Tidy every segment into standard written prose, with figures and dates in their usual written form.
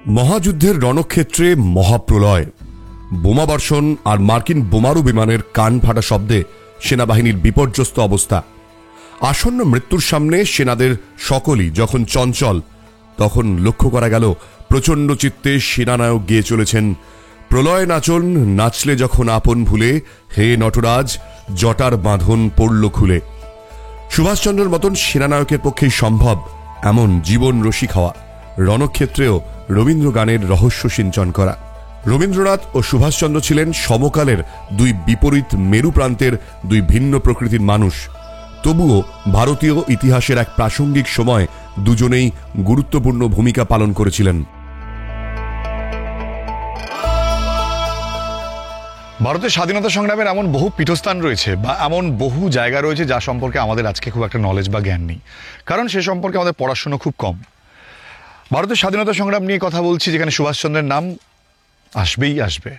মহাযুদ্ধের রণক্ষেত্রে মহাপ্রলয়, বোমাবর্ষণ আর মার্কিন বোমারু বিমানের কান ফাটা শব্দে সেনাবাহিনীর বিপর্যস্ত অবস্থা। আসন্ন মৃত্যুর সামনে সেনাদের সকলেই যখন চঞ্চল, তখন লক্ষ্য করা গেল প্রচণ্ড চিত্তে সেনানায়ক গেয়ে চলেছেন প্রলয় নাচন, নাচলে যখন আপন ভুলে, হে নটরাজ জটার বাঁধন পড়ল খুলে। সুভাষচন্দ্রের মতন সেনানায়কের পক্ষেই সম্ভব এমন জীবন রসিক হওয়া, রণক্ষেত্রেও রবীন্দ্র গানের রহস্য সিঞ্চন করা। রবীন্দ্রনাথ ও সুভাষচন্দ্র ছিলেন সমকালের দুই বিপরীত মেরু প্রান্তের দুই ভিন্ন প্রকৃতির মানুষ। তবুও ভারতীয় ইতিহাসের এক প্রাসঙ্গিক সময় দুজনেই গুরুত্বপূর্ণ ভূমিকা পালন করেছিলেন। ভারতের স্বাধীনতা সংগ্রামের এমন বহু পীঠস্থান রয়েছে বা এমন বহু জায়গা রয়েছে যা সম্পর্কে আমাদের আজকে খুব একটা নলেজ বা জ্ঞান নেই, কারণ সে সম্পর্কে আমাদের পড়াশোনা খুব কম। ভারতের স্বাধীনতা সংগ্রাম নিয়ে কথা বলছি, যেখানে সুভাষচন্দ্রের নাম আসবেই আসবে,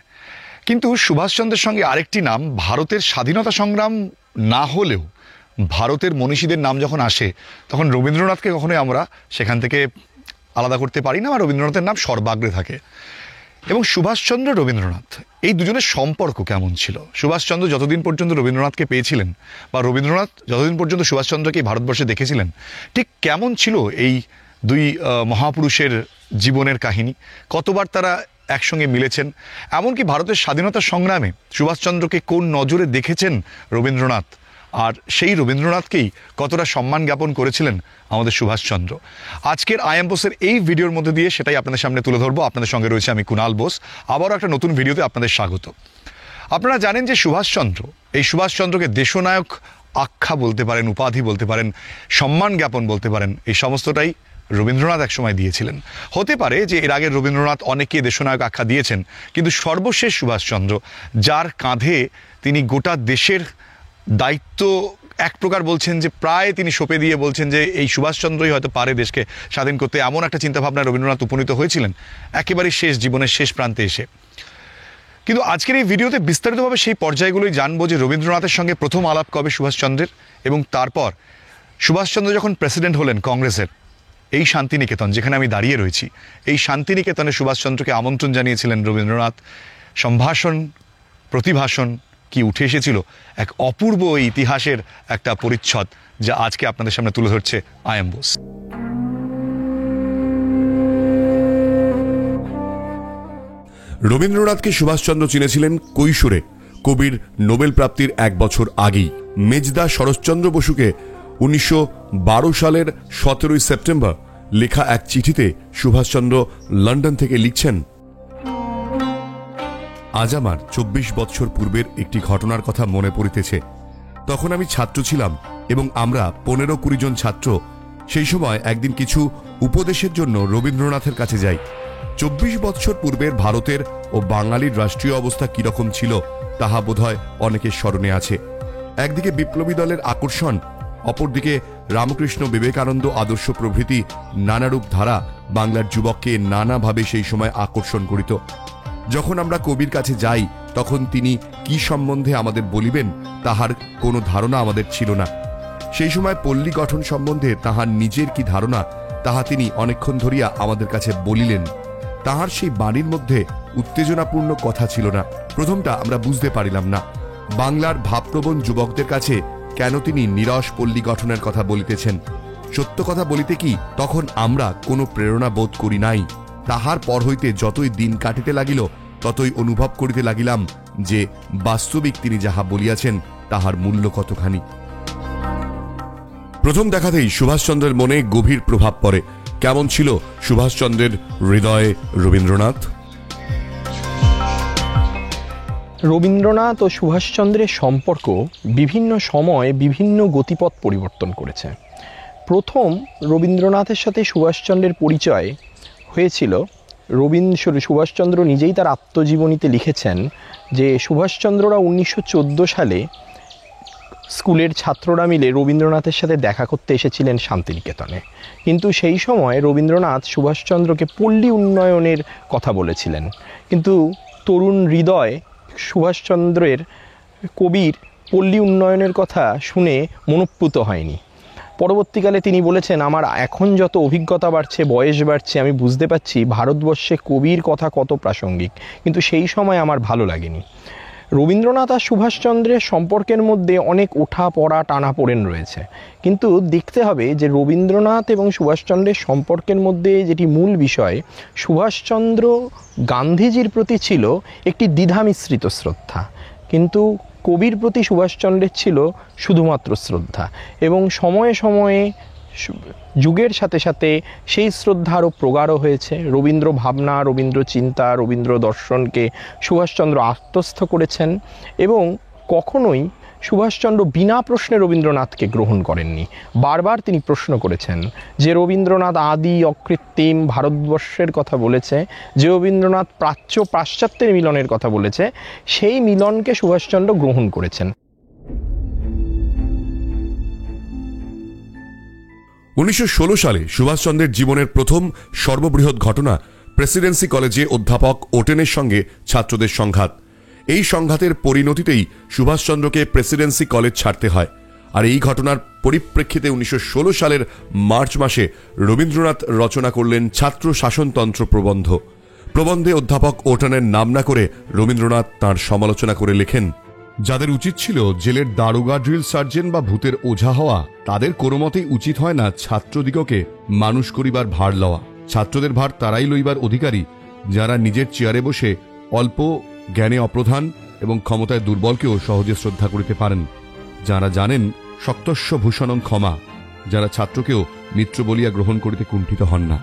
কিন্তু সুভাষচন্দ্রের সঙ্গে আরেকটি নাম ভারতের স্বাধীনতা সংগ্রাম না হলেও ভারতের মনীষীদের নাম যখন আসে, তখন রবীন্দ্রনাথকে কখনোই আমরা সেখান থেকে আলাদা করতে পারি না, বা রবীন্দ্রনাথের নাম সর্বাগ্রে থাকে। এবং সুভাষচন্দ্র রবীন্দ্রনাথ এই দুজনের সম্পর্ক কেমন ছিল? সুভাষচন্দ্র যতদিন পর্যন্ত রবীন্দ্রনাথকে পেয়েছিলেন, বা রবীন্দ্রনাথ যতদিন পর্যন্ত সুভাষচন্দ্রকে ভারতবর্ষে দেখেছিলেন, ঠিক কেমন ছিল এই দুই মহাপুরুষের জীবনের কাহিনী? কতবার তারা একসঙ্গে মিলেছেন? এমনকি ভারতের স্বাধীনতা সংগ্রামে সুভাষচন্দ্রকে কোন নজরে দেখেছেন রবীন্দ্রনাথ, আর সেই রবীন্দ্রনাথকেই কতটা সম্মান জ্ঞাপন করেছিলেন আমাদের সুভাষচন্দ্র। আজকের আইএম বোসের এই ভিডিওর মধ্যে দিয়ে সেটাই আপনাদের সামনে তুলে ধরবো। আপনাদের সঙ্গে রয়েছে আমি কুণাল বোস। আবারও একটা নতুন ভিডিওতে আপনাদের স্বাগত। আপনারা জানেন যে সুভাষচন্দ্রকে দেশনায়ক আখ্যা বলতে পারেন, উপাধি বলতে পারেন, সম্মান জ্ঞাপন বলতে পারেন, এই সমস্তটাই রবীন্দ্রনাথ একসময় দিয়েছিলেন। হতে পারে যে এর আগে রবীন্দ্রনাথ অনেকে দেশনায়ক আখ্যা দিয়েছেন, কিন্তু সর্বশেষ সুভাষচন্দ্র, যার কাঁধে তিনি গোটা দেশের দায়িত্ব এক প্রকার বলছেন যে প্রায় তিনি সঁপে দিয়ে বলছেন যে এই সুভাষচন্দ্রই হয়তো পারে দেশকে স্বাধীন করতে, এমন একটা চিন্তাভাবনায় রবীন্দ্রনাথ উপনীত হয়েছিলেন একেবারেই শেষ জীবনের শেষ প্রান্তে এসে। কিন্তু আজকের এই ভিডিওতে বিস্তারিতভাবে সেই পর্যায়গুলোই জানবো যে রবীন্দ্রনাথের সঙ্গে প্রথম আলাপ কবে সুভাষচন্দ্রের, এবং তারপর সুভাষচন্দ্র যখন প্রেসিডেন্ট হলেন কংগ্রেসের, এই শান্তিনিকেতন যেখানে আমি দাঁড়িয়ে রয়েছি, এই শান্তিনিকেতনে সুভাষচন্দ্রকে আমন্ত্রণ জানিয়েছিলেন রবীন্দ্রনাথ। সম্ভাষণ, প্রতিভাষণ কি উঠে এসেছিল, এক অপূর্ব ইতিহাসের একটা পরিচ্ছদ যা আজকে আপনাদের সামনে তুলে ধরছে আইএম বোস। রবীন্দ্রনাথকে সুভাষচন্দ্র চিনেছিলেন কৈশোরে, কবির নোবেল প্রাপ্তির এক বছর আগেই। মেজদা শরৎচন্দ্র বসুকে 1912 সালের 17 সেপ্টেম্বর লেখা এক চিঠিতে সুভাষচন্দ্র লন্ডন থেকে লিখছেন, আজ আমার 24 বৎসর পূর্বের একটি ঘটনার কথা মনে পড়িতেছে। তখন আমি ছাত্র ছিলাম এবং আমরা 15-20 জন ছাত্র সেই সময় একদিন কিছু উপদেশের জন্য রবীন্দ্রনাথের কাছে যাই। 24 বৎসর পূর্বের ভারতের ও বাঙালির রাষ্ট্রীয় অবস্থা কিরকম ছিল তাহা বোধহয় অনেকের স্মরণে আছে। একদিকে বিপ্লবী দলের আকর্ষণ, অপরদিকে রামকৃষ্ণ বিবেকানন্দ আদর্শ প্রভৃতি নানারূপ ধারা বাংলার যুবককে নানাভাবে সেই সময় আকর্ষণ করিত। যখন আমরা কবির কাছে যাই, তখন তিনি কি সম্বন্ধে আমাদের বলিবেন তাহার কোনো ধারণা আমাদের ছিল না। সেই সময় পল্লী গঠন সম্বন্ধে তাহার নিজের কি ধারণা, তাহা তিনি অনেকক্ষণ ধরিয়া আমাদের কাছে বলিলেন। তাহার সেই বাণীর মধ্যে উত্তেজনাপূর্ণ কথা ছিল না। প্রথমটা আমরা বুঝতে পারিলাম না, বাংলার ভাবপ্রবণ যুবকদের কাছে কেন তিনি নিরস পল্লী গঠনের কথা বলিতেছেন। সত্য কথা বলিতে কি, তখন আমরা কোনো প্রেরণা বোধ করি নাই। তাহার পর হইতে যতই দিন কাটিতে লাগিল, ততই অনুভব করিতে লাগিলাম যে বাস্তবিক তিনি যাহা বলিয়াছেন তাহার মূল্য কতখানি। প্রথম দেখাতেই সুভাষচন্দ্রের মনে গভীর প্রভাব পড়ে। কেমন ছিল সুভাষচন্দ্রের হৃদয়ে রবীন্দ্রনাথ? রবীন্দ্রনাথ ও সুভাষচন্দ্রের সম্পর্ক বিভিন্ন সময় বিভিন্ন গতিপথ পরিবর্তন করেছে। প্রথম রবীন্দ্রনাথের সাথে সুভাষচন্দ্রের পরিচয় হয়েছিল, সুভাষচন্দ্র নিজেই তার আত্মজীবনীতে লিখেছেন যে সুভাষচন্দ্ররা 1914 সালে স্কুলের ছাত্ররা মিলে রবীন্দ্রনাথের সাথে দেখা করতে এসেছিলেন শান্তিনিকেতনে। কিন্তু সেই সময় রবীন্দ্রনাথ সুভাষচন্দ্রকে পল্লী উন্নয়নের কথা বলেছিলেন, কিন্তু তরুণ হৃদয় কবির পল্লী উন্নয়নের কথা শুনে মনোপ্লুত হয়নি। পরবর্তীকালে তিনি বলেছেন, আমার এখন যত অভিজ্ঞতা বাড়ছে, বয়স বাড়ছে, আমি বুঝতে পারছি ভারতবর্ষে কবির কথা কত প্রাসঙ্গিক, কিন্তু সেই সময় আমার ভালো লাগেনি। রবীন্দ্রনাথ আর সুভাষচন্দ্রের সম্পর্কের মধ্যে অনেক ওঠা পড়া টানাপোড়েন রয়েছে, কিন্তু দেখতে হবে যে রবীন্দ্রনাথ এবং সুভাষচন্দ্রের সম্পর্কের মধ্যে যেটি মূল বিষয়, সুভাষচন্দ্র গান্ধীজির প্রতি ছিল একটি দ্বিধামিশ্রিত শ্রদ্ধা, কিন্তু কবির প্রতি সুভাষচন্দ্রের ছিল শুধুমাত্র শ্রদ্ধা। এবং সময়ে সময়ে যুগের সাথে সাথে সেই শ্রদ্ধা আরও প্রগাঢ় হয়েছে। রবীন্দ্র ভাবনা, রবীন্দ্র চিন্তা, রবীন্দ্র দর্শনকে সুভাষচন্দ্র আত্মস্থ করেছেন এবং কখনোই সুভাষচন্দ্র বিনা প্রশ্নে রবীন্দ্রনাথকে গ্রহণ করেননি। বারবার তিনি প্রশ্ন করেছেন যে রবীন্দ্রনাথ আদি অকৃত্রিম ভারতবর্ষের কথা বলেছে, যে রবীন্দ্রনাথ প্রাচ্য পাশ্চাত্যের মিলনের কথা বলেছে, সেই মিলনকে সুভাষচন্দ্র গ্রহণ করেছেন। 1916 সালে সুভাষচন্দ্রের জীবনের প্রথম সর্ববৃহৎ ঘটনা প্রেসিডেন্সি কলেজে অধ্যাপক ওটেনের সঙ্গে ছাত্রদের সংঘাত। এই সংঘাতের পরিণতিতেই সুভাষচন্দ্রকে প্রেসিডেন্সি কলেজ ছাড়তে হয়। আর এই ঘটনার পরিপ্রেক্ষিতে 1916 সালের মার্চ মাসে রবীন্দ্রনাথ রচনা করলেন ছাত্র শাসনতন্ত্র প্রবন্ধ। প্রবন্ধে অধ্যাপক ওটেনের নাম না করে রবীন্দ্রনাথ তাঁর সমালোচনা করে লেখেন, যাদের উচিত ছিল জেলের দারোগা, ড্রিল সার্জেন্ট বা ভূতের ওঝা হওয়া, তাদের কোনো মতেই উচিত হয় না ছাত্রদিগকে মানুষ করিবার ভার লওয়া। ছাত্রদের ভার তারাই লইবার অধিকারী যারা নিজের চেয়ারে বসে অল্প জ্ঞানে অপ্রধান এবং ক্ষমতায় দুর্বলকেও সহজে শ্রদ্ধা করিতে পারেন, যারা জানেন শক্তস্য ভূষণং ক্ষমা, যারা ছাত্রকেও মিত্র বলিয়া গ্রহণ করিতে কুণ্ঠিত হন না।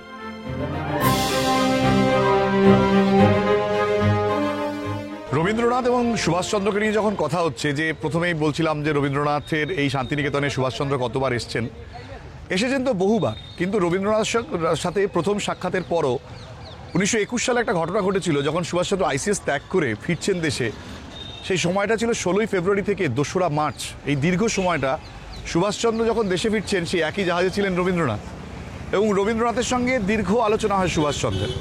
রবীন্দ্রনাথ এবং সুভাষচন্দ্রকে নিয়ে যখন কথা হচ্ছে, যে প্রথমেই বলছিলাম যে রবীন্দ্রনাথের এই শান্তিনিকেতনে সুভাষচন্দ্র কতবার এসেছেন তো বহুবার, কিন্তু রবীন্দ্রনাথের সাথে প্রথম সাক্ষাতের পরও 1921 সালে একটা ঘটনা ঘটেছিল, যখন সুভাষচন্দ্র আইসিএস ত্যাগ করে ফিরছেন দেশে। সেই সময়টা ছিল 16ই ফেব্রুয়ারি থেকে 2রা মার্চ। এই দীর্ঘ সময়টা সুভাষচন্দ্র যখন দেশে ফিরছেন, সেই একই জাহাজে ছিলেন রবীন্দ্রনাথ, এবং রবীন্দ্রনাথের সঙ্গে দীর্ঘ আলোচনা হয় সুভাষচন্দ্রের।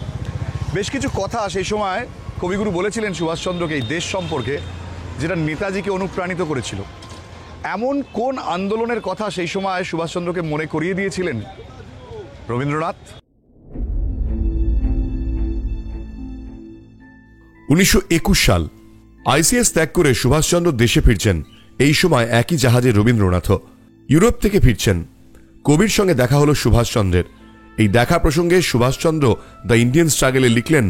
বেশ কিছু কথা সেই সময় কবিগুরু বলেছিলেন সুভাষচন্দ্রকে এই দেশ সম্পর্কে, যেটা নেতাজিকে অনুপ্রাণিত করেছিল। এমন কোন আন্দোলনের কথা সেই সময় সুভাষচন্দ্রকে মনে করিয়ে দিয়েছিলেন রবীন্দ্রনাথ? 1921 সাল, আইসিএস ত্যাগ করে সুভাষচন্দ্র দেশে ফিরছেন। এই সময় একই জাহাজে রবীন্দ্রনাথও ইউরোপ থেকে ফিরছেন। কবির সঙ্গে দেখা হলো সুভাষচন্দ্রের। এই দেখা প্রসঙ্গে সুভাষচন্দ্র দ্য ইন্ডিয়ান স্ট্রাগলে লিখলেন,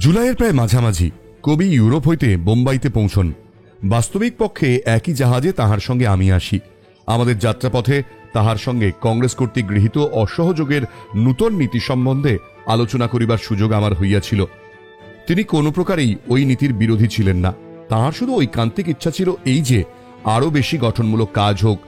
জুলাইয়ের প্রায় মাঝামাঝি কবি ইউরোপ হইতে বোম্বাইতে পৌঁছন। বাস্তবিক পক্ষে একই জাহাজে তাহার সঙ্গে আমি আসি। আমাদের যাত্রাপথে তাহার সঙ্গে কংগ্রেস কর্তৃক গৃহীত অসহযোগের নূতন নীতি সম্বন্ধে আলোচনা করিবার সুযোগ আমার হইয়াছিল। তিনি কোনো প্রকারেই ওই নীতির বিরোধী ছিলেন না। তাহার শুধু ঐকান্তিক ইচ্ছা ছিল এই যে আরও বেশি গঠনমূলক কাজ হোক,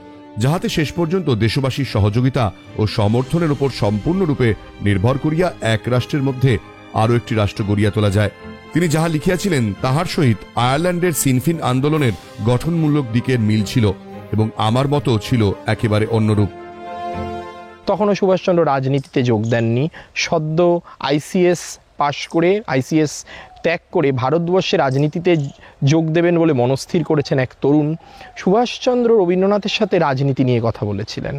যাহাতে শেষ পর্যন্ত দেশবাসীর সহযোগিতা ও সমর্থনের উপর সম্পূর্ণরূপে নির্ভর করিয়া এক রাষ্ট্রের মধ্যে আরও একটি রাষ্ট্র গড়িয়া তোলা যায়। তিনি যাহা লিখিয়াছিলেন তাহার সহিত আয়ারল্যান্ডের সিনফিন আন্দোলনের গঠনমূলক দিকের মিল ছিল, এবং আমার মতো ছিল একেবারে অন্যরূপ। তখনও সুভাষচন্দ্র রাজনীতিতে যোগ দেননি। সদ্য আইসিএস পাশ করে, আইসিএস ত্যাগ করে ভারতবর্ষে রাজনীতিতে যোগ দেবেন বলে মনস্থির করেছেন এক তরুণ। সুভাষচন্দ্র রবীন্দ্রনাথের সাথে রাজনীতি নিয়ে কথা বলেছিলেন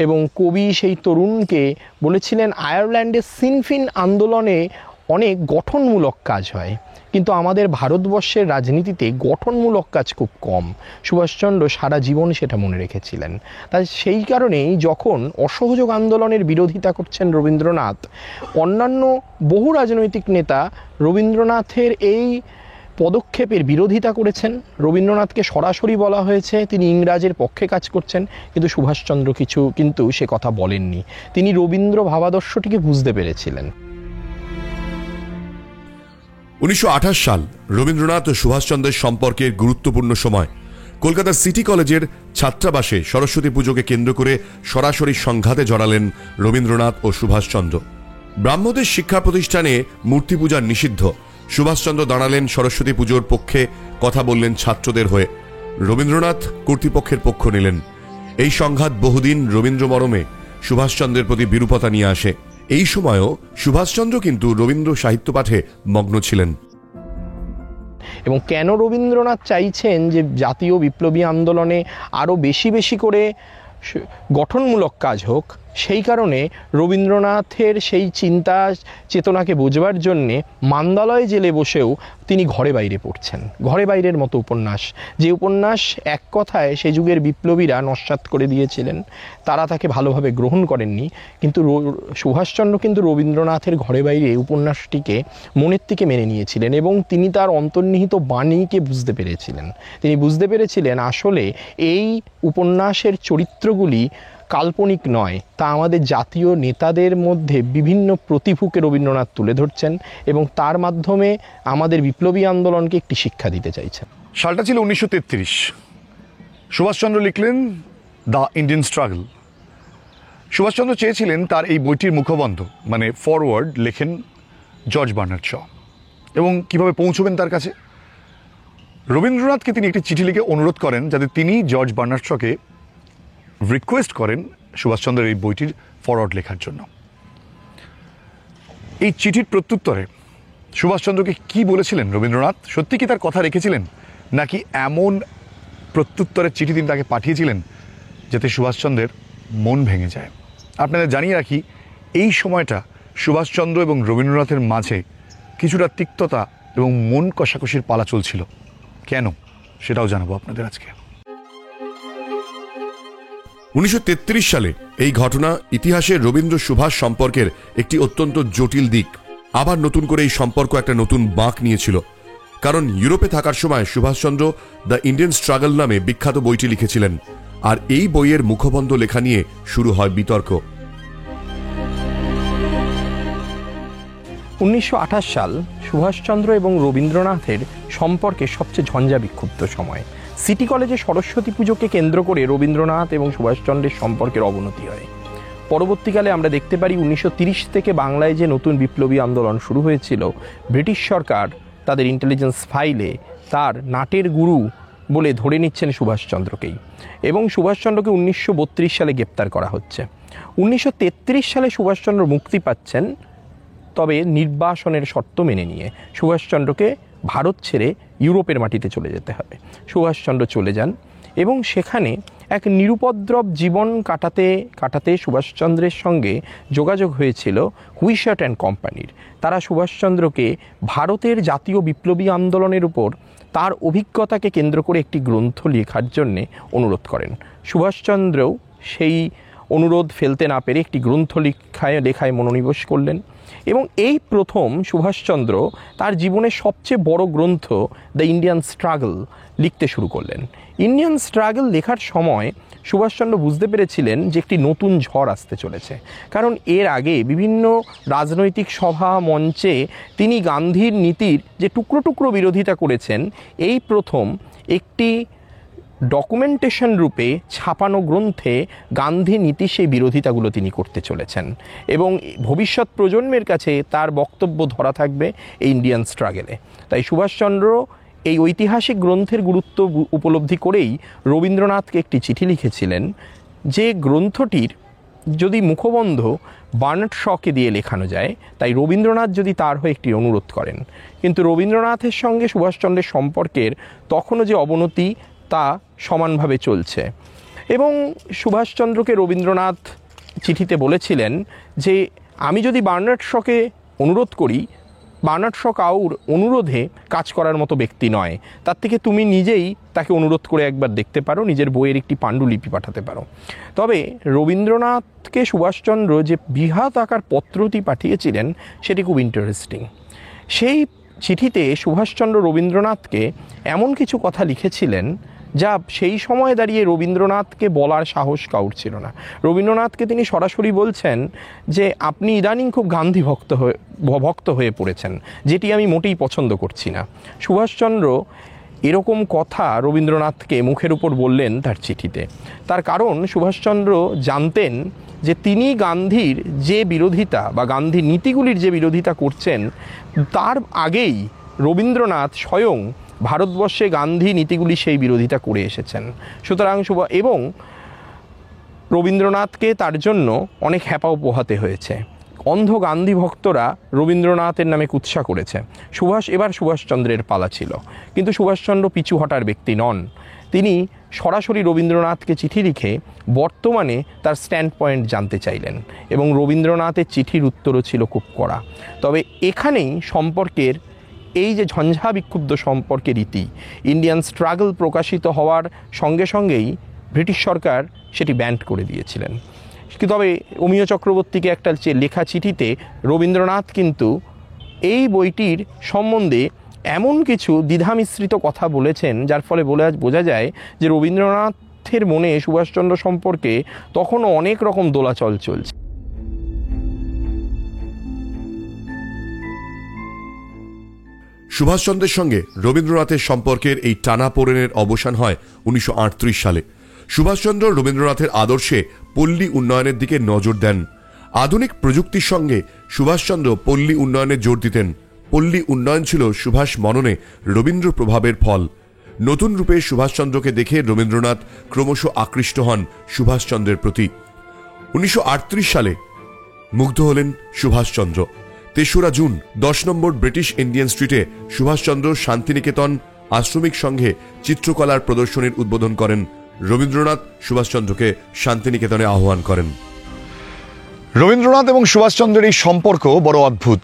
এবং কবি সেই তরুণকে বলেছিলেন, আয়ারল্যান্ডের সিনফিন আন্দোলনে অনেক গঠনমূলক কাজ হয়, কিন্তু আমাদের ভারতবর্ষের রাজনীতিতে গঠনমূলক কাজ খুব কম। সুভাষচন্দ্র সারা জীবন সেটা মনে রেখেছিলেন। তাই সেই কারণেই যখন অসহযোগ আন্দোলনের বিরোধিতা করছেন রবীন্দ্রনাথ, অন্যান্য বহু রাজনৈতিক নেতা রবীন্দ্রনাথের এই পদক্ষেপের বিরোধিতা করেছেন। রবীন্দ্রনাথকে সরাসরি বলা হয়েছে তিনি ইংরাজের পক্ষে কাজ করছেন, কিন্তু সুভাষচন্দ্র কিন্তু সে কথা বলেননি। তিনি রবীন্দ্র ভাবাদর্শটিকে বুঝতে পেরেছিলেন। 1928 সাল রবীন্দ্রনাথ ও সুভাষচন্দ্রের সম্পর্কের গুরুত্বপূর্ণ সময়। কলকাতার সিটি কলেজের ছাত্রাবাসে সরস্বতী পুজোকে কেন্দ্র করে সরাসরি সংঘাতে জড়ালেন রবীন্দ্রনাথ ও সুভাষচন্দ্র। ব্রাহ্মদের শিক্ষা প্রতিষ্ঠানে মূর্তি পূজা নিষিদ্ধ। সুভাষচন্দ্র দাঁড়ালেন সরস্বতী পুজোর পক্ষে, কথা বললেন ছাত্রদের হয়ে। রবীন্দ্রনাথ কর্তৃপক্ষের পক্ষ নিলেন। এই সংঘাত বহুদিন রবীন্দ্র মরমে সুভাষচন্দ্রের প্রতি বিরূপতা নিয়ে আসে। এই সময়ও সুভাষচন্দ্র কিন্তু রবীন্দ্র সাহিত্য পাঠে মগ্ন ছিলেন। এবং কেন রবীন্দ্রনাথ চাইছেন যে জাতীয় বিপ্লবী আন্দোলনে আরও বেশি বেশি করে গঠনমূলক কাজ হোক, সেই কারণে রবীন্দ্রনাথের সেই চিন্তা চেতনাকে বোঝবার জন্যে মান্দালয় জেলে বসেও তিনি ঘরে বাইরে পড়ছেন। ঘরে বাইরের মতো উপন্যাস, যে উপন্যাস এক কথায় সে যুগের বিপ্লবীরা নস্যাৎ করে দিয়েছিলেন, তারা তাকে ভালোভাবে গ্রহণ করেননি, কিন্তু সুভাষচন্দ্র কিন্তু রবীন্দ্রনাথের ঘরে বাইরে উপন্যাসটিকে মনের থেকে মেনে নিয়েছিলেন এবং তিনি তার অন্তর্নিহিত বাণীকে বুঝতে পেরেছিলেন। তিনি বুঝতে পেরেছিলেন আসলে এই উপন্যাসের চরিত্রগুলি কাল্পনিক নয়, তা আমাদের জাতীয় নেতাদের মধ্যে বিভিন্ন প্রতিভূকে রবীন্দ্রনাথ তুলে ধরছেন এবং তার মাধ্যমে আমাদের বিপ্লবী আন্দোলনকে একটি শিক্ষা দিতে চাইছেন। সালটা ছিল 1933। সুভাষচন্দ্র লিখলেন দ্য ইন্ডিয়ান স্ট্রাগল। সুভাষচন্দ্র চেয়েছিলেন তার এই বইটির মুখবন্ধ মানে ফরওয়ার্ড লেখেন জর্জ বার্নার্ড শ, এবং কিভাবে পৌঁছবেন তার কাছে। রবীন্দ্রনাথকে তিনি একটি চিঠি লিখে অনুরোধ করেন যাতে তিনি জর্জ বার্নার্ড শকে রিকোয়েস্ট করেন সুভাষচন্দ্রের এই বইটির ফরওয়ার্ড লেখার জন্য। এই চিঠির প্রত্যুত্তরে সুভাষচন্দ্রকে কি বলেছিলেন রবীন্দ্রনাথ? সত্যি কি তার কথা রেখেছিলেন, নাকি এমন প্রত্যুত্তরের চিঠি তিনি তাকে পাঠিয়েছিলেন যাতে সুভাষচন্দ্রের মন ভেঙে যায়? আপনাদের জানিয়ে রাখি, এই সময়টা সুভাষচন্দ্র এবং রবীন্দ্রনাথের মাঝে কিছুটা তিক্ততা এবং মন কষাকষির পালা চলছিল। কেন, সেটাও জানাবো আপনাদের আজকে। 1933 সালে এই ঘটনা ইতিহাসে রবীন্দ্র সুভাষ সম্পর্কের একটি অত্যন্ত জটিল দিক। আবার নতুন করে এই সম্পর্ক একটা নতুন বাঁক নিয়েছিল, কারণ ইউরোপে থাকার সময় সুভাষচন্দ্র দ্য ইন্ডিয়ান স্ট্রাগল নামে বিখ্যাত বইটি লিখেছিলেন, আর এই বইয়ের মুখবন্ধ লেখা নিয়ে শুরু হয় বিতর্ক। 1928 সাল সুভাষচন্দ্র এবং রবীন্দ্রনাথের সম্পর্কে সবচেয়ে ঝঞ্ঝা বিক্ষুব্ধ সময়। সিটি কলেজে সরস্বতী পুজোকে কেন্দ্র করে রবীন্দ্রনাথ এবং সুভাষচন্দ্রের সম্পর্কের অবনতি হয়। পরবর্তীকালে আমরা দেখতে পারি 1930 থেকে বাংলায় যে নতুন বিপ্লবী আন্দোলন শুরু হয়েছিল, ব্রিটিশ সরকার তাদের ইন্টেলিজেন্স ফাইলে তার নাটের গুরু বলে ধরে নিচ্ছেন সুভাষচন্দ্রকেই, এবং সুভাষচন্দ্রকে 1932 সালে গ্রেপ্তার করা হচ্ছে। 1933 সালে সুভাষচন্দ্র মুক্তি পাচ্ছেন, তবে নির্বাসনের শর্ত মেনে নিয়ে। সুভাষচন্দ্রকে ভারত ছেড়ে ইউরোপের মাটিতে চলে যেতে হবে। সুভাষচন্দ্র চলে যান এবং সেখানে এক নিরুপদ্রব জীবন কাটাতে কাটাতে সুভাষচন্দ্রের সঙ্গে যোগাযোগ হয়েছিল হুইশার্ট অ্যান্ড কোম্পানির। তারা সুভাষচন্দ্রকে ভারতের জাতীয় বিপ্লবী আন্দোলনের উপর তার অভিজ্ঞতাকে কেন্দ্র করে একটি গ্রন্থ লেখার জন্যে অনুরোধ করেন। সুভাষচন্দ্রও সেই অনুরোধ ফেলতে না পেরে একটি গ্রন্থ লেখায় মনোনিবেশ করলেন এবং এই প্রথম সুভাষচন্দ্র তার জীবনের সবচেয়ে বড় গ্রন্থ দ্য ইন্ডিয়ান স্ট্রাগল লিখতে শুরু করলেন। ইন্ডিয়ান স্ট্রাগল লেখার সময় সুভাষচন্দ্র বুঝতে পেরেছিলেন যে একটি নতুন ঝড় আসতে চলেছে, কারণ এর আগে বিভিন্ন রাজনৈতিক সভা মঞ্চে তিনি গান্ধীর নীতির যে টুকরো টুকরো বিরোধিতা করেছেন, এই প্রথম একটি ডকুমেন্টেশন রূপে ছাপানো গ্রন্থে গান্ধী নীতি সেই বিরোধিতাগুলো তিনি করতে চলেছেন এবং ভবিষ্যৎ প্রজন্মের কাছে তার বক্তব্য ধরা থাকবে এই ইন্ডিয়ান স্ট্রাগলে। তাই সুভাষচন্দ্র এই ঐতিহাসিক গ্রন্থের গুরুত্ব উপলব্ধি করেই রবীন্দ্রনাথকে একটি চিঠি লিখেছিলেন, যে গ্রন্থটির যদি মুখবন্ধ বার্নার্ড শকে দিয়ে লেখানো যায়, তাই রবীন্দ্রনাথ যদি তার হয়ে একটি অনুরোধ করেন। কিন্তু রবীন্দ্রনাথের সঙ্গে সুভাষচন্দ্রের সম্পর্কের তখনও যে অবনতি তা সমানভাবে চলছে এবং সুভাষচন্দ্রকে রবীন্দ্রনাথ চিঠিতে বলেছিলেন যে আমি যদি বার্নার্ড শকে অনুরোধ করি, বার্নার্ড শ কাউর অনুরোধে কাজ করার মতো ব্যক্তি নয়, তার থেকে তুমি নিজেই তাকে অনুরোধ করে একবার দেখতে পারো, নিজের বইয়ের একটি পাণ্ডুলিপি পাঠাতে পারো। তবে রবীন্দ্রনাথকে সুভাষচন্দ্র যে বৃহৎ আকার পত্রটি পাঠিয়েছিলেন সেটি খুব ইন্টারেস্টিং। সেই চিঠিতে সুভাষচন্দ্র রবীন্দ্রনাথকে এমন কিছু কথা লিখেছিলেন যা সেই সময় দাঁড়িয়ে রবীন্দ্রনাথকে বলার সাহস কাউর ছিল না। রবীন্দ্রনাথকে তিনি সরাসরি বলছেন যে আপনি ইদানিং খুব গান্ধী ভক্ত হয়ে পড়েছেন, যেটি আমি মোটেই পছন্দ করছি না। সুভাষচন্দ্র এরকম কথা রবীন্দ্রনাথকে মুখের উপর বললেন তার চিঠিতে। তার কারণ সুভাষচন্দ্র জানতেন যে তিনি গান্ধীর যে বিরোধিতা বা গান্ধীর নীতিগুলির যে বিরোধিতা করছেন, তার আগেই রবীন্দ্রনাথ স্বয়ং ভারতবর্ষে গান্ধী নীতিগুলি সেই বিরোধিতা করে এসেছেন। সুতরাং এবং রবীন্দ্রনাথকে তার জন্য অনেক হ্যাপাও পোহাতে হয়েছে। অন্ধ গান্ধী ভক্তরা রবীন্দ্রনাথের নামে কুৎসা করেছে। এবার সুভাষচন্দ্রের পালা ছিল, কিন্তু সুভাষচন্দ্র পিছু হটার ব্যক্তি নন। তিনি সরাসরি রবীন্দ্রনাথকে চিঠি লিখে বর্তমানে তার স্ট্যান্ড পয়েন্ট জানতে চাইলেন, এবং রবীন্দ্রনাথের চিঠির উত্তরও ছিল খুব কড়া। তবে এখানেই সম্পর্কের এই যে ঝঞ্ঝা বিক্ষুব্ধ সম্পর্কের রীতি, ইন্ডিয়ান স্ট্রাগল প্রকাশিত হওয়ার সঙ্গে সঙ্গেই ব্রিটিশ সরকার সেটি ব্যান্ড করে দিয়েছিলেন। তবে অমিয় চক্রবর্তীকে একটা লেখা চিঠিতে রবীন্দ্রনাথ কিন্তু এই বইটির সম্বন্ধে এমন কিছু দ্বিধামিশ্রিত কথা বলেছেন, যার ফলে বোঝা যায় যে রবীন্দ্রনাথের মনে সুভাষচন্দ্র সম্পর্কে তখনও অনেক রকম দোলাচল চলছে। সুভাষচন্দ্রের সঙ্গে রবীন্দ্রনাথের সম্পর্কের এই টানাপোড়েনের অবসান হয় 1938 সালে। সুভাষচন্দ্র রবীন্দ্রনাথের আদর্শে পল্লী উন্নয়নের দিকে নজর দেন। আধুনিক প্রযুক্তির সঙ্গে সুভাষচন্দ্র পল্লী উন্নয়নে জোর দিতেন। পল্লী উন্নয়ন ছিল সুভাষ মননে রবীন্দ্র প্রভাবের ফল। নতুন রূপে সুভাষচন্দ্রকে দেখে রবীন্দ্রনাথ ক্রমশ আকৃষ্ট হন সুভাষচন্দ্রের প্রতি। 1938 সালে মুগ্ধ হলেন সুভাষচন্দ্র। 3রা জুন 10 নম্বর ব্রিটিশ ইন্ডিয়ান স্ট্রিটে সুভাষচন্দ্র শান্তিনিকেতন আশ্রমিক সংঘে চিত্রকলার প্রদর্শনীর উদ্বোধন করেন। রবীন্দ্রনাথ সুভাষচন্দ্রকে শান্তিনিকেতনে আহ্বান করেন। রবীন্দ্রনাথ এবং সুভাষচন্দ্রের এই সম্পর্ক বড় অদ্ভুত।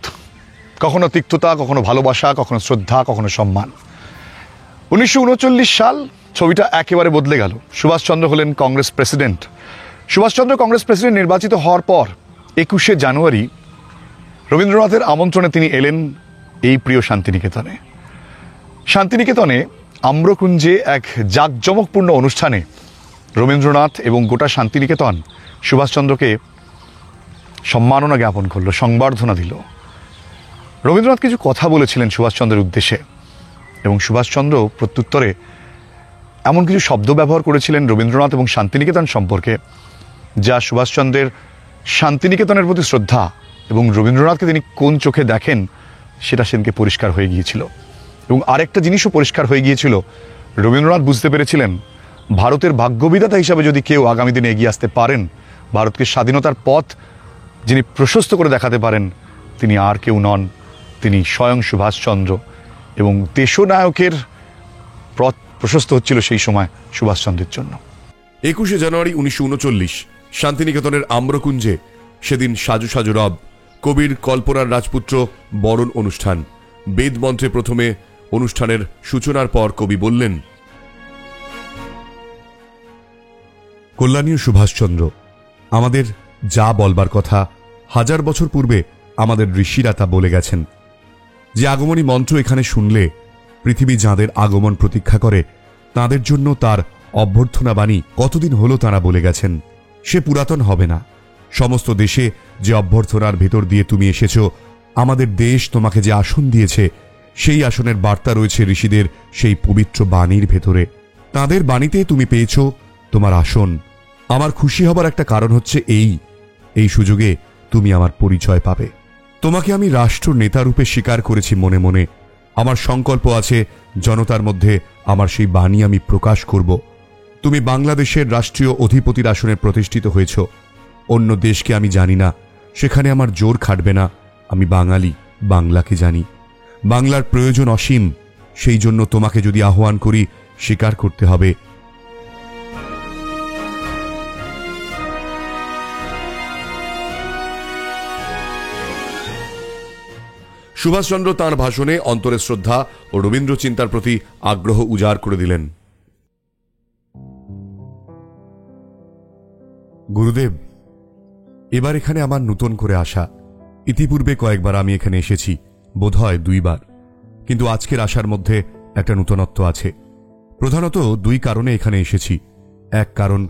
কখনো তিক্ততা, কখনো ভালোবাসা, কখনো শ্রদ্ধা, কখনো সম্মান। 1939 সাল ছবিটা একেবারে বদলে গেল। সুভাষচন্দ্র হলেন কংগ্রেস প্রেসিডেন্ট। সুভাষচন্দ্র কংগ্রেস প্রেসিডেন্ট নির্বাচিত হওয়ার পর 21শে জানুয়ারি রবীন্দ্রনাথের আমন্ত্রণে তিনি এলেন এই প্রিয় শান্তিনিকেতনে। শান্তিনিকেতনে আম্রকুঞ্জে এক জাঁকজমকপূর্ণ অনুষ্ঠানে রবীন্দ্রনাথ এবং গোটা শান্তিনিকেতন সুভাষচন্দ্রকে সম্মাননা জ্ঞাপন করল, সংবর্ধনা দিল। রবীন্দ্রনাথ কিছু কথা বলেছিলেন সুভাষচন্দ্রের উদ্দেশ্যে, এবং সুভাষচন্দ্র প্রত্যুত্তরে এমন কিছু শব্দ ব্যবহার করেছিলেন রবীন্দ্রনাথ এবং শান্তিনিকেতন সম্পর্কে, যা সুভাষচন্দ্রের শান্তিনিকেতনের প্রতি শ্রদ্ধা এবং রবীন্দ্রনাথকে তিনি কোন চোখে দেখেন সেটা সেদিনকে পরিষ্কার হয়ে গিয়েছিল। এবং আরেকটা জিনিসও পরিষ্কার হয়ে গিয়েছিল, রবীন্দ্রনাথ বুঝতে পেরেছিলেন ভারতের ভাগ্যবিধাতা হিসাবে যদি কেউ আগামী দিনে এগিয়ে আসতে পারেন, ভারতকে স্বাধীনতার পথ যিনি প্রশস্ত করে দেখাতে পারেন, তিনি আর কেউ নন, তিনি স্বয়ং সুভাষচন্দ্র। এবং দেশনায়কের পথ প্রশস্ত হচ্ছিল সেই সময় সুভাষচন্দ্রের জন্য। 21শে জানুয়ারি 1939 শান্তিনিকেতনের আম্রকুঞ্জে সেদিন সাজু সাজু রব, কবির কল্পনার রাজপুত্র বরণ অনুষ্ঠান। বেদ মন্ত্রে প্রথমে অনুষ্ঠানের সূচনার পর কবি বললেন, কল্যাণীয় সুভাষচন্দ্র, আমাদের যা বলবার কথা 1000 বছর পূর্বে আমাদের ঋষিরা তা বলে গেছেন। যে আগমনী মন্ত্র এখানে শুনলে পৃথিবী যাঁদের আগমন প্রতীক্ষা করে, তাঁদের জন্য তার অভ্যর্থনা বাণী কতদিন হলো তাঁরা বলে গেছেন, সে পুরাতন হবে না। সমস্ত দেশে যে অভ্যর্থনার ভেতর দিয়ে তুমি এসেছ, আমাদের দেশ তোমাকে যে আসন দিয়েছে, সেই আসনের বার্তা রয়েছে ঋষিদের সেই পবিত্র বাণীর ভেতরে। তাঁদের বাণীতে তুমি পেয়েছ তোমার আসন। আমার খুশি হবার একটা কারণ হচ্ছে এই সুযোগে তুমি আমার পরিচয় পাবে। তোমাকে আমি রাষ্ট্র নেতা রূপে স্বীকার করেছি মনে মনে। আমার সংকল্প আছে জনতার মধ্যে আমার সেই বাণী আমি প্রকাশ করব। তুমি বাংলাদেশের রাষ্ট্রীয় অধিপতির আসনে প্রতিষ্ঠিত হয়েছ। অন্য দেশকে আমি জানি না, সেখানে আমার জোর খাটবে না। আমি বাঙালি, বাংলাকে জানি। বাংলার প্রয়োজন অসীম, সেই জন্য তোমাকে যদি আহ্বান করি স্বীকার করতে হবে। সুভাষচন্দ্র তাঁর ভাষণে অন্তরের শ্রদ্ধা ও রবীন্দ্র চিন্তার প্রতি আগ্রহ উজাড় করে দিলেন। গুরুদেব, এবার এখানে আমার নতুন করে আসা। ইতিপূর্বে কয়েকবার আমি এখানে এসেছি, বোধহয় 2 বার, কিন্তু আজকের আসার মধ্যে একটা নূতনত্ব আছে। প্রধানত 2 কারণে এখানে এসেছি। এক কারণ